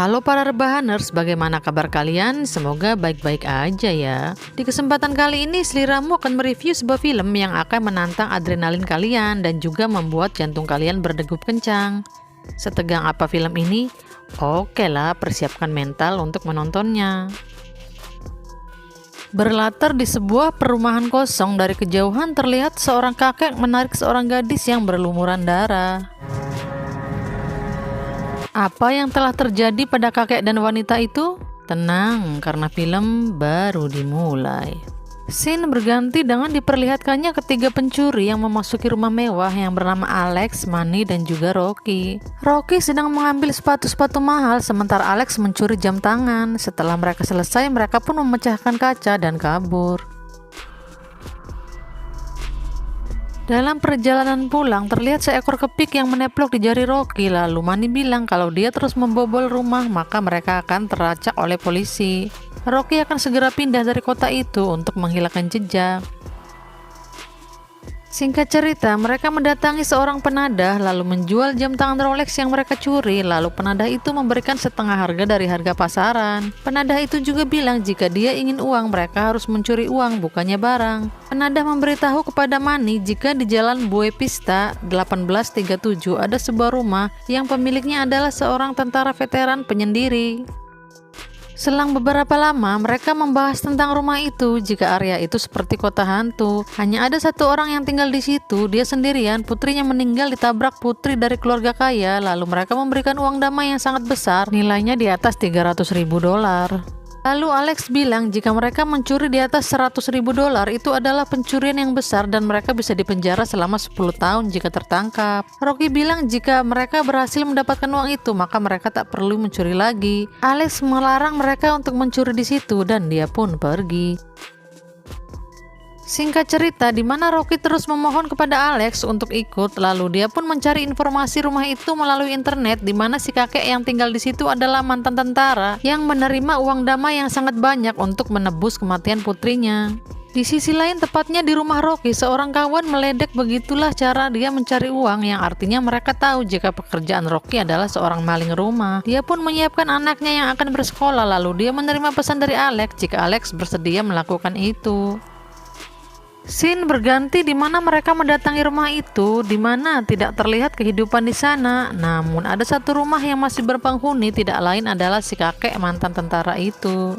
Halo para rebahaners, bagaimana kabar kalian? Semoga baik-baik aja ya. Di kesempatan kali ini, Sliramu akan mereview sebuah film yang akan menantang adrenalin kalian dan juga membuat jantung kalian berdegup kencang. Setegang apa film ini? Oke lah, persiapkan mental untuk menontonnya. Berlatar di sebuah perumahan kosong, dari kejauhan terlihat seorang kakek menarik seorang gadis yang berlumuran darah. Apa yang telah terjadi pada kakek dan wanita itu? Tenang, karena film baru dimulai. Scene berganti dengan diperlihatkannya ketiga pencuri yang memasuki rumah mewah yang bernama Alex, Manny, dan juga Rocky. Rocky sedang mengambil sepatu-sepatu mahal, sementara Alex mencuri jam tangan. Setelah mereka selesai, mereka pun memecahkan kaca dan kabur. Dalam perjalanan pulang, terlihat seekor kepik yang meneplok di jari Rocky. Lalu Manny bilang kalau dia terus membobol rumah, maka mereka akan teracak oleh polisi. Rocky akan segera pindah dari kota itu untuk menghilangkan jejak. Singkat cerita, mereka mendatangi seorang penadah lalu menjual jam tangan Rolex yang mereka curi. Lalu penadah itu memberikan setengah harga dari harga pasaran. Penadah itu juga bilang jika dia ingin uang, mereka harus mencuri uang, bukannya barang. Penadah memberitahu kepada Manny jika di Jalan Bue Pista 1837 ada sebuah rumah yang pemiliknya adalah seorang tentara veteran penyendiri. Selang beberapa lama, mereka membahas tentang rumah itu. Jika area itu seperti kota hantu, hanya ada satu orang yang tinggal di situ. Dia sendirian, putrinya meninggal ditabrak putri dari keluarga kaya. Lalu mereka memberikan uang damai yang sangat besar, nilainya di atas $300.000. Lalu Alex bilang jika mereka mencuri di atas $100.000 itu adalah pencurian yang besar dan mereka bisa dipenjara selama 10 tahun jika tertangkap. Rocky bilang jika mereka berhasil mendapatkan uang itu maka mereka tak perlu mencuri lagi. Alex melarang mereka untuk mencuri di situ dan dia pun pergi. Singkat cerita, di mana Rocky terus memohon kepada Alex untuk ikut, lalu dia pun mencari informasi rumah itu melalui internet, di mana si kakek yang tinggal di situ adalah mantan tentara yang menerima uang damai yang sangat banyak untuk menebus kematian putrinya. Di sisi lain, tepatnya di rumah Rocky, seorang kawan meledek. Begitulah cara dia mencari uang, yang artinya mereka tahu jika pekerjaan Rocky adalah seorang maling rumah. Dia pun menyiapkan anaknya yang akan bersekolah, lalu dia menerima pesan dari Alex jika Alex bersedia melakukan itu. Scene berganti di mana mereka mendatangi rumah itu, di mana tidak terlihat kehidupan di sana. Namun ada satu rumah yang masih berpenghuni, tidak lain adalah si kakek mantan tentara itu.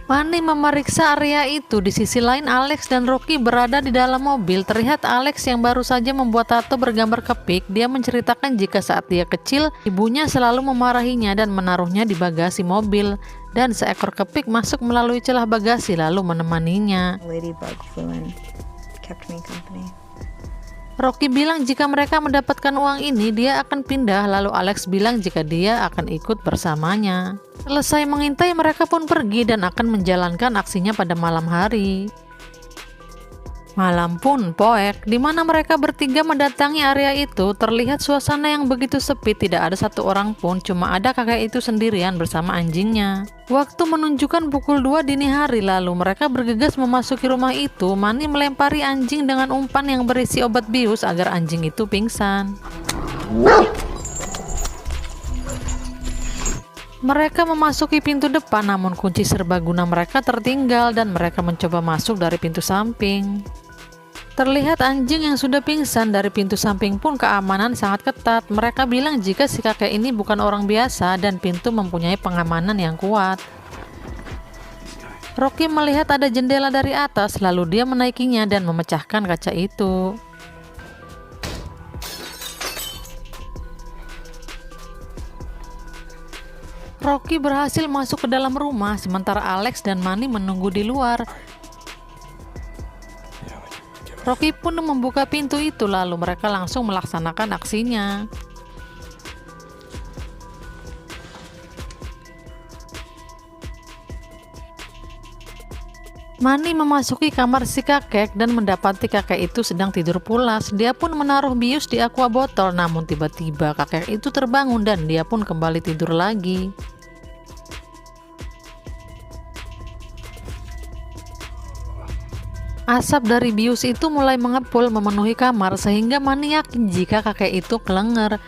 Manny memeriksa area itu. Di sisi lain, Alex dan Rocky berada di dalam mobil. Terlihat Alex yang baru saja membuat tato bergambar kepik. Dia menceritakan jika saat dia kecil, ibunya selalu memarahinya dan menaruhnya di bagasi mobil. Dan seekor kepik masuk melalui celah bagasi lalu menemaninya. Ladybug flew in, kept me company. Rocky bilang jika mereka mendapatkan uang ini, dia akan pindah. Lalu Alex bilang jika dia akan ikut bersamanya. Selesai mengintai, mereka pun pergi dan akan menjalankan aksinya pada malam hari. Malam pun poek, di mana mereka bertiga mendatangi area itu. Terlihat suasana yang begitu sepi, tidak ada satu orang pun, cuma ada kakek itu sendirian bersama anjingnya. Waktu menunjukkan pukul 2 dini hari, lalu mereka bergegas memasuki rumah itu. Manny melempari anjing dengan umpan yang berisi obat bius agar anjing itu pingsan. Mereka memasuki pintu depan, namun kunci serbaguna mereka tertinggal dan mereka mencoba masuk dari pintu samping. Terlihat anjing yang sudah pingsan. Dari pintu samping pun keamanan sangat ketat. Mereka bilang jika si kakek ini bukan orang biasa dan pintu mempunyai pengamanan yang kuat. Rocky melihat ada jendela dari atas, lalu dia menaikinya dan memecahkan kaca itu. Rocky berhasil masuk ke dalam rumah, sementara Alex dan Manny menunggu di luar. Rocky pun membuka pintu itu, lalu mereka langsung melaksanakan aksinya. Manny memasuki kamar si kakek dan mendapati kakek itu sedang tidur pulas. Dia pun menaruh bius di aqua botol, namun tiba-tiba kakek itu terbangun dan dia pun kembali tidur lagi. Asap dari bius itu mulai mengepul memenuhi kamar sehingga Manny yakin jika kakek itu kelenger.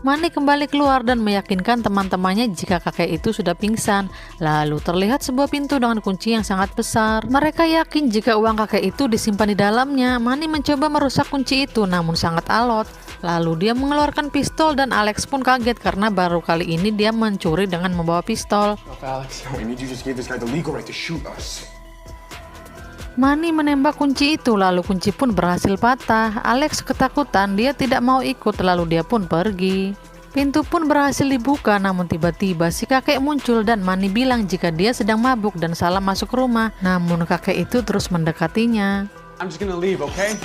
Manny kembali keluar dan meyakinkan teman-temannya jika kakek itu sudah pingsan. Lalu terlihat sebuah pintu dengan kunci yang sangat besar. Mereka yakin jika uang kakek itu disimpan di dalamnya. Manny mencoba merusak kunci itu namun sangat alot. Lalu dia mengeluarkan pistol dan Alex pun kaget karena baru kali ini dia mencuri dengan membawa pistol. Alex, we need you just gave this guy the legal right to shoot us. Manny menembak kunci itu, lalu kunci pun berhasil patah. Alex ketakutan, dia tidak mau ikut, lalu dia pun pergi. Pintu pun berhasil dibuka, namun tiba-tiba si kakek muncul dan Manny bilang jika dia sedang mabuk dan salah masuk rumah. Namun kakek itu terus mendekatinya. I'm just gonna leave, okay?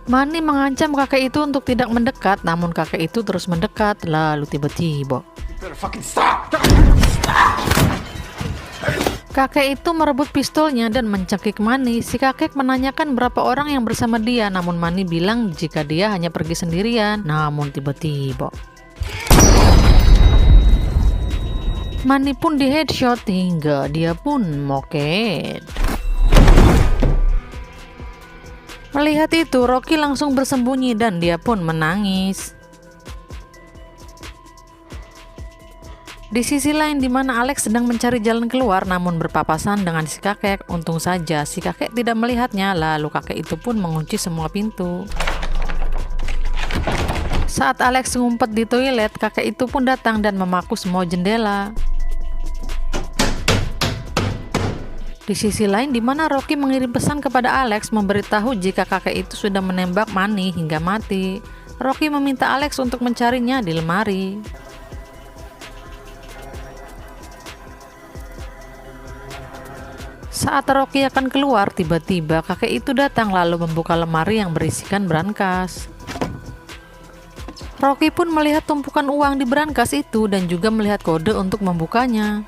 Manny mengancam kakek itu untuk tidak mendekat, namun kakek itu terus mendekat, lalu tiba-tiba Better fucking stop! kakek itu merebut pistolnya dan mencekik Manny. Si kakek menanyakan berapa orang yang bersama dia, namun Manny bilang jika dia hanya pergi sendirian. Namun tiba-tiba Manny pun di headshot hingga dia pun moket. Melihat itu, Rocky langsung bersembunyi dan dia pun menangis. Di sisi lain di mana Alex sedang mencari jalan keluar namun berpapasan dengan si kakek. Untung saja si kakek tidak melihatnya, lalu kakek itu pun mengunci semua pintu. Saat Alex ngumpet di toilet, kakek itu pun datang dan memaku semua jendela. Di sisi lain di mana Rocky mengirim pesan kepada Alex memberitahu jika kakek itu sudah menembak Manny hingga mati. Rocky meminta Alex untuk mencarinya di lemari. Saat Rocky akan keluar, tiba-tiba kakek itu datang lalu membuka lemari yang berisikan brankas. Rocky pun melihat tumpukan uang di brankas itu dan juga melihat kode untuk membukanya.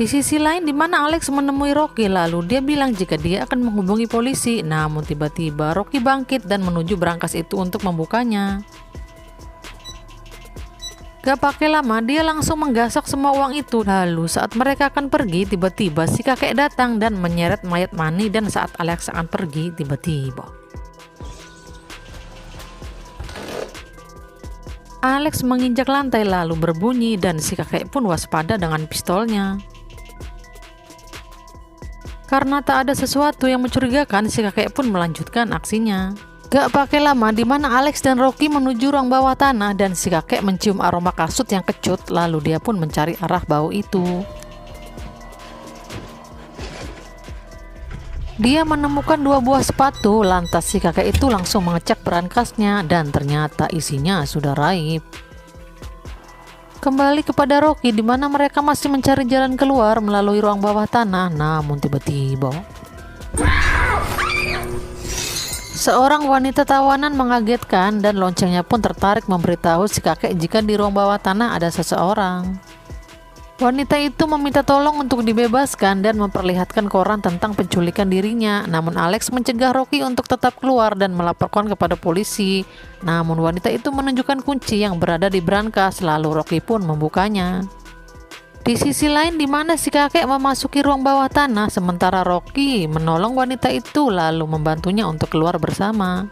Di sisi lain di mana Alex menemui Rocky, lalu dia bilang jika dia akan menghubungi polisi. Namun tiba-tiba Rocky bangkit dan menuju brankas itu untuk membukanya. Gak pakai lama, dia langsung menggasak semua uang itu. Lalu saat mereka akan pergi, tiba-tiba si kakek datang dan menyeret mayat Manny. Dan saat Alex akan pergi, tiba-tiba Alex menginjak lantai lalu berbunyi dan si kakek pun waspada dengan pistolnya. Karena tak ada sesuatu yang mencurigakan, si kakek pun melanjutkan aksinya. Gak pakai lama di mana Alex dan Rocky menuju ruang bawah tanah dan si kakek mencium aroma kasut yang kecut, lalu dia pun mencari arah bau itu. Dia menemukan 2 buah sepatu, lantas si kakek itu langsung mengecek brankasnya dan ternyata isinya sudah raib. Kembali kepada Rocky di mana mereka masih mencari jalan keluar melalui ruang bawah tanah, namun tiba-tiba seorang wanita tawanan mengagetkan dan loncengnya pun tertarik memberitahu si kakek jika di ruang bawah tanah ada seseorang. Wanita itu meminta tolong untuk dibebaskan dan memperlihatkan koran tentang penculikan dirinya. Namun Alex mencegah Rocky untuk tetap keluar dan melaporkan kepada polisi. Namun wanita itu menunjukkan kunci yang berada di brankas, lalu Rocky pun membukanya. Di sisi lain di mana si kakek memasuki ruang bawah tanah, sementara Rocky menolong wanita itu lalu membantunya untuk keluar bersama.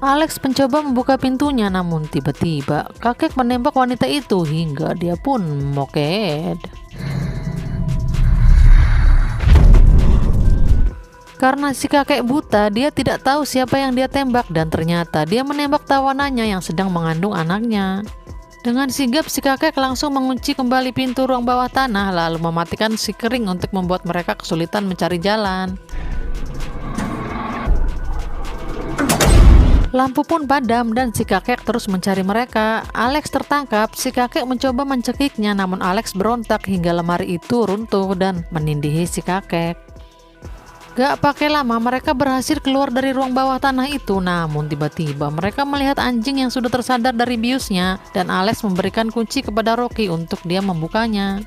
Alex mencoba membuka pintunya namun tiba-tiba kakek menembak wanita itu hingga dia pun moket. Karena si kakek buta, dia tidak tahu siapa yang dia tembak dan ternyata dia menembak tawanannya yang sedang mengandung anaknya. Dengan sigap si kakek langsung mengunci kembali pintu ruang bawah tanah lalu mematikan si kering untuk membuat mereka kesulitan mencari jalan. Lampu pun padam dan si kakek terus mencari mereka. Alex tertangkap, si kakek mencoba mencekiknya namun Alex berontak hingga lemari itu runtuh dan menindihi si kakek. Gak pakai lama mereka berhasil keluar dari ruang bawah tanah itu, namun tiba-tiba mereka melihat anjing yang sudah tersadar dari biusnya dan Alex memberikan kunci kepada Rocky untuk dia membukanya.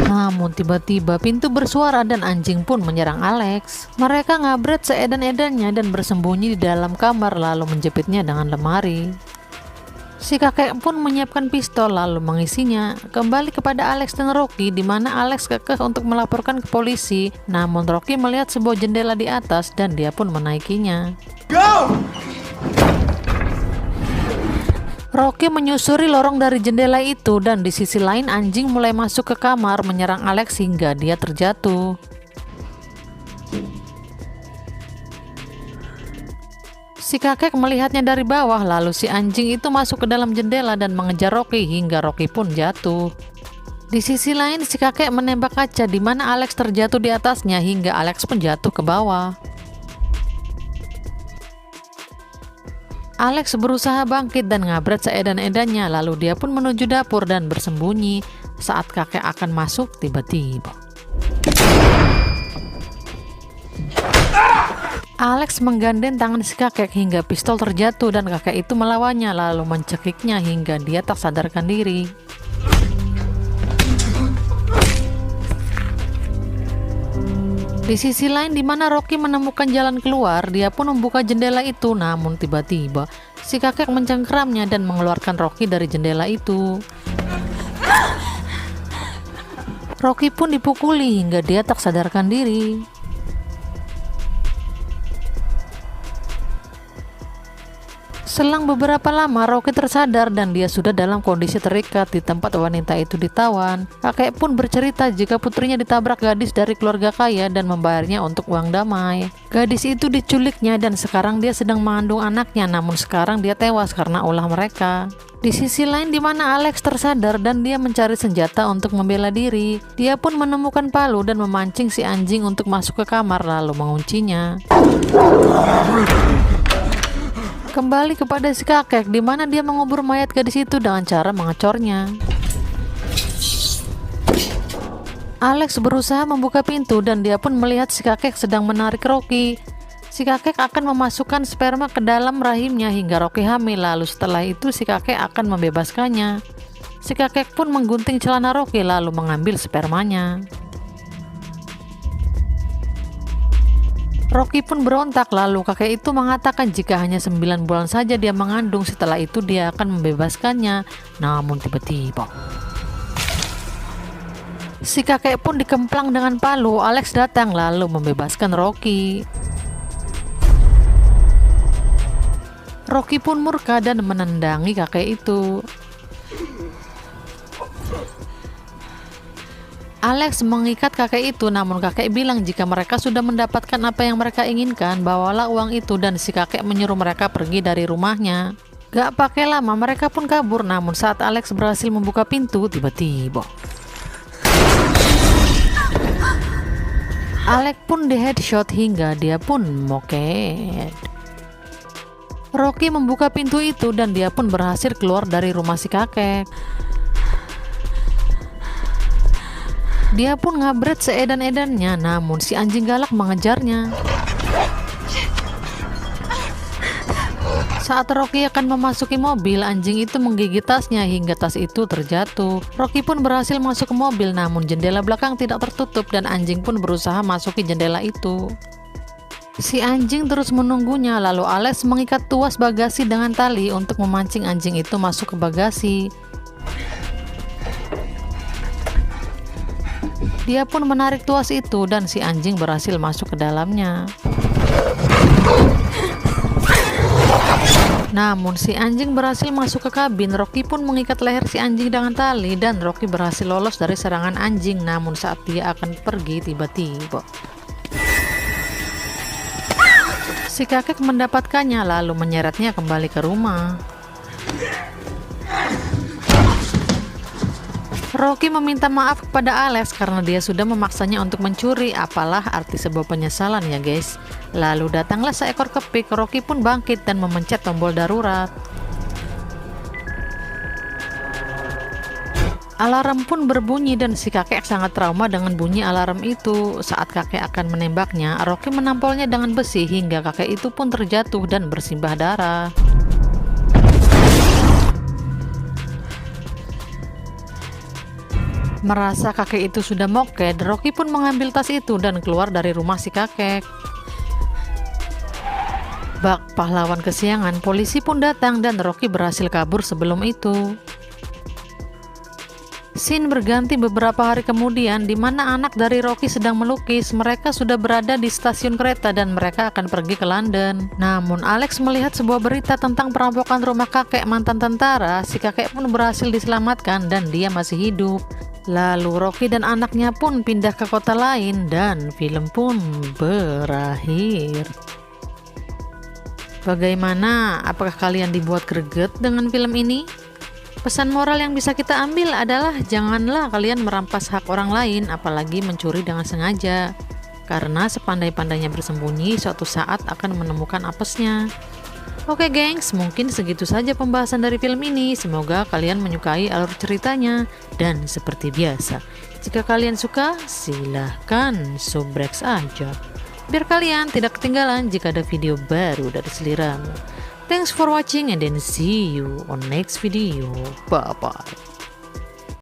Namun tiba-tiba pintu bersuara dan anjing pun menyerang Alex. Mereka ngabret seedan-edannya dan bersembunyi di dalam kamar lalu menjepitnya dengan lemari. Si kakek pun menyiapkan pistol lalu mengisinya kembali kepada Alex dan Rocky, di mana Alex kekeh untuk melaporkan ke polisi. Namun Rocky melihat sebuah jendela di atas dan dia pun menaikinya. Go! Rocky menyusuri lorong dari jendela itu dan di sisi lain anjing mulai masuk ke kamar menyerang Alex hingga dia terjatuh. Si kakek melihatnya dari bawah, lalu si anjing itu masuk ke dalam jendela dan mengejar Rocky hingga Rocky pun jatuh. Di sisi lain si kakek menembak kaca di mana Alex terjatuh di atasnya hingga Alex pun jatuh ke bawah. Alex berusaha bangkit dan ngabret seedan-edannya, lalu dia pun menuju dapur dan bersembunyi. Saat kakek akan masuk, tiba-tiba Alex menggandeng tangan si kakek hingga pistol terjatuh dan kakek itu melawannya lalu mencekiknya hingga dia tak sadarkan diri. Di sisi lain di mana Rocky menemukan jalan keluar, dia pun membuka jendela itu, namun tiba-tiba si kakek mencengkeramnya dan mengeluarkan Rocky dari jendela itu. Rocky pun dipukuli hingga dia tak sadarkan diri. Selang beberapa lama Rocky tersadar dan dia sudah dalam kondisi terikat di tempat wanita itu ditawan. Kakek pun bercerita jika putrinya ditabrak gadis dari keluarga kaya dan membayarnya untuk uang damai. Gadis itu diculiknya dan sekarang dia sedang mengandung anaknya, namun sekarang dia tewas karena ulah mereka. Di sisi lain di mana Alex tersadar dan dia mencari senjata untuk membela diri, dia pun menemukan palu dan memancing si anjing untuk masuk ke kamar lalu menguncinya. Kembali kepada si kakek di mana dia mengubur mayat gadis itu dengan cara mengecornya. Alex berusaha membuka pintu dan dia pun melihat si kakek sedang menarik Rocky. Si kakek akan memasukkan sperma ke dalam rahimnya hingga Rocky hamil, lalu setelah itu si kakek akan membebaskannya. Si kakek pun menggunting celana Rocky lalu mengambil spermanya. Rocky pun berontak, lalu kakek itu mengatakan jika hanya 9 bulan saja dia mengandung, setelah itu dia akan membebaskannya. Namun tiba-tiba si kakek pun dikemplang dengan palu. Alex datang lalu membebaskan Rocky. Rocky pun murka dan menendangi kakek itu. Alex mengikat kakek itu, namun kakek bilang jika mereka sudah mendapatkan apa yang mereka inginkan, bawalah uang itu, dan si kakek menyuruh mereka pergi dari rumahnya. Gak pakai lama mereka pun kabur, namun saat Alex berhasil membuka pintu, tiba-tiba Alex pun di headshot hingga dia pun moket. Rocky membuka pintu itu dan dia pun berhasil keluar dari rumah si kakek. Dia pun ngabret seedan-edannya, namun si anjing galak mengejarnya. Saat Rocky akan memasuki mobil, anjing itu menggigit tasnya hingga tas itu terjatuh. Rocky pun berhasil masuk ke mobil, namun jendela belakang tidak tertutup dan anjing pun berusaha masuki jendela itu. Si anjing terus menunggunya, lalu Alex mengikat tuas bagasi dengan tali untuk memancing anjing itu masuk ke bagasi. Dia pun menarik tuas itu dan si anjing berhasil masuk ke dalamnya. Namun si anjing berhasil masuk ke kabin. Rocky pun mengikat leher si anjing dengan tali dan Rocky berhasil lolos dari serangan anjing. Namun saat dia akan pergi, tiba-tiba si kakek mendapatkannya lalu menyeretnya kembali ke rumah. Rocky meminta maaf kepada Alex karena dia sudah memaksanya untuk mencuri. Apalah arti sebuah penyesalan ya guys. Lalu datanglah seekor kepik. Rocky pun bangkit dan memencet tombol darurat. Alarm pun berbunyi dan si kakek sangat trauma dengan bunyi alarm itu. Saat kakek akan menembaknya, Rocky menampolnya dengan besi hingga kakek itu pun terjatuh dan bersimbah darah. Merasa kakek itu sudah moket, Rocky pun mengambil tas itu dan keluar dari rumah si kakek. Bak pahlawan kesiangan, polisi pun datang dan Rocky berhasil kabur sebelum itu. Scene berganti beberapa hari kemudian di mana anak dari Rocky sedang melukis. Mereka sudah berada di stasiun kereta dan mereka akan pergi ke London. Namun Alex melihat sebuah berita tentang perampokan rumah kakek mantan tentara. Si kakek pun berhasil diselamatkan dan dia masih hidup. Lalu Rocky dan anaknya pun pindah ke kota lain dan film pun berakhir. Bagaimana? Apakah kalian dibuat greget dengan film ini? Pesan moral yang bisa kita ambil adalah janganlah kalian merampas hak orang lain, apalagi mencuri dengan sengaja. Karena sepandai-pandainya bersembunyi, suatu saat akan menemukan apesnya. Oke gengs, mungkin segitu saja pembahasan dari film ini. Semoga kalian menyukai alur ceritanya. Dan seperti biasa, jika kalian suka, silahkan subreks aja. Biar kalian tidak ketinggalan jika ada video baru dari seliramu. Thanks for watching and then see you on next video. Bye bye.